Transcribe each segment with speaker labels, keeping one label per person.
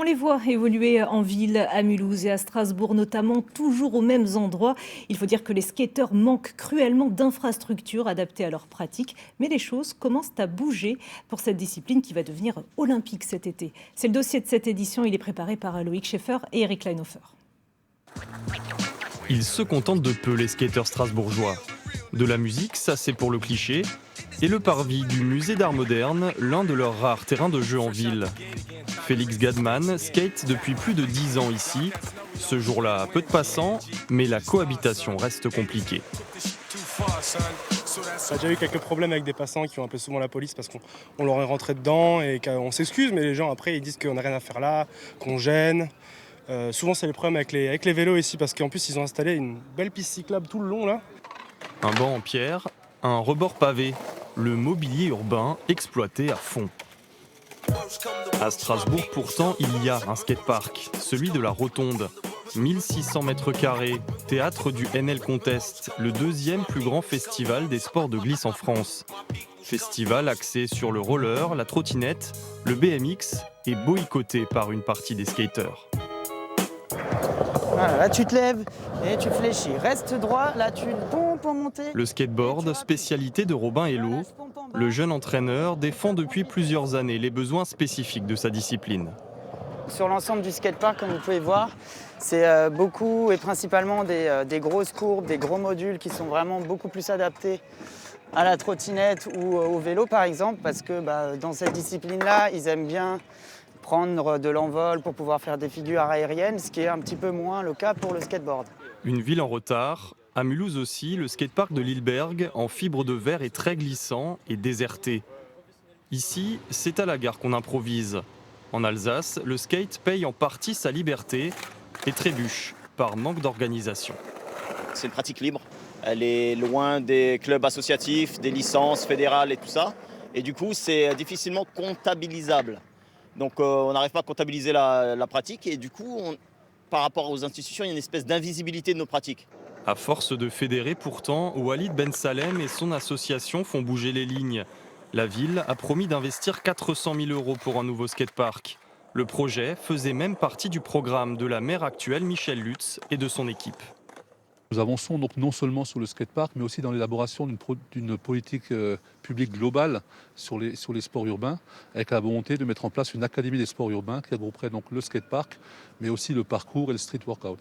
Speaker 1: On les voit évoluer en ville, à Mulhouse et à Strasbourg notamment, toujours aux mêmes endroits. Il faut dire que les skateurs manquent cruellement d'infrastructures adaptées à leur pratique, mais les choses commencent à bouger pour cette discipline qui va devenir olympique cet été. C'est le dossier de cette édition, il est préparé par Loïc Schaeffer et Eric Leinhofer.
Speaker 2: Ils se contentent de peu, les skateurs strasbourgeois. De la musique, ça c'est pour le cliché, et le parvis du musée d'art moderne, l'un de leurs rares terrains de jeu en ville. Félix Gadman skate depuis plus de 10 ans ici. Ce jour-là, peu de passants, mais la cohabitation reste compliquée.
Speaker 3: On a déjà eu quelques problèmes avec des passants qui ont un peu souvent la police parce qu'on leur est rentré dedans et qu'on s'excuse, mais les gens après ils disent qu'on n'a rien à faire là, qu'on gêne. Souvent c'est les problèmes avec les vélos ici parce qu'en plus ils ont installé une belle piste cyclable tout le long là.
Speaker 2: Un banc en pierre, un rebord pavé, le mobilier urbain exploité à fond. À Strasbourg pourtant, il y a un skatepark, celui de la Rotonde. 1600 mètres carrés, théâtre du NL Contest, le deuxième plus grand festival des sports de glisse en France. Festival axé sur le roller, la trottinette, le BMX et boycotté par une partie des skateurs.
Speaker 4: Voilà, là tu te lèves et tu fléchis. Reste droit, là tu pompes pour monter.
Speaker 2: Le skateboard, spécialité de Robin Hello, le jeune entraîneur défend depuis plusieurs années les besoins spécifiques de sa discipline.
Speaker 4: Sur l'ensemble du skatepark, comme vous pouvez voir, c'est beaucoup et principalement des grosses courbes, des gros modules qui sont vraiment beaucoup plus adaptés à la trottinette ou au vélo par exemple, parce que dans cette discipline-là, ils aiment bien prendre de l'envol pour pouvoir faire des figures aériennes, ce qui est un petit peu moins le cas pour le skateboard.
Speaker 2: Une ville en retard. À Mulhouse aussi, le skatepark de Lilleberg, en fibre de verre, est très glissant et déserté. Ici, c'est à la gare qu'on improvise. En Alsace, le skate paye en partie sa liberté et trébuche par manque d'organisation.
Speaker 5: C'est une pratique libre. Elle est loin des clubs associatifs, des licences fédérales et tout ça. Et du coup, c'est difficilement comptabilisable. Donc on n'arrive pas à comptabiliser la pratique et du coup, par rapport aux institutions, il y a une espèce d'invisibilité de nos pratiques.
Speaker 2: À force de fédérer pourtant, Walid Ben Salem et son association font bouger les lignes. La ville a promis d'investir 400 000 € pour un nouveau skatepark. Le projet faisait même partie du programme de la maire actuelle Michèle Lutz et de son équipe.
Speaker 6: Nous avançons donc non seulement sur le skatepark, mais aussi dans l'élaboration d'une politique publique globale sur les sports urbains, avec la volonté de mettre en place une académie des sports urbains qui regrouperait donc le skatepark, mais aussi le parcours et le street workout.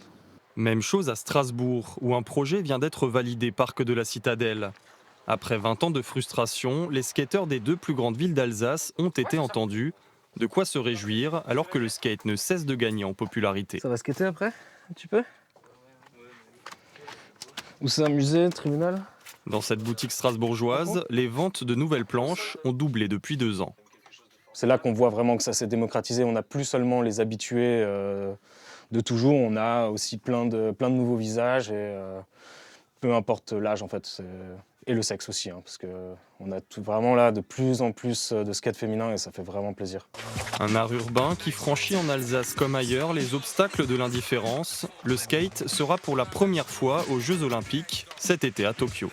Speaker 2: Même chose à Strasbourg, où un projet vient d'être validé parc de la Citadelle. Après 20 ans de frustration, les skateurs des deux plus grandes villes d'Alsace ont été entendus. De quoi se réjouir alors que le skate ne cesse de gagner en popularité.
Speaker 7: Ça va skater après, un petit peu? Ou c'est un musée, tribunal?
Speaker 2: Dans cette boutique strasbourgeoise, les ventes de nouvelles planches ont doublé depuis 2 ans.
Speaker 8: C'est là qu'on voit vraiment que ça s'est démocratisé. On n'a plus seulement les habitués de toujours, on a aussi plein de nouveaux visages, et peu importe l'âge en fait, et le sexe aussi, parce qu'on a vraiment là de plus en plus de skate féminin et ça fait vraiment plaisir.
Speaker 2: Un art urbain qui franchit en Alsace comme ailleurs les obstacles de l'indifférence. Le skate sera pour la première fois aux Jeux Olympiques cet été à Tokyo.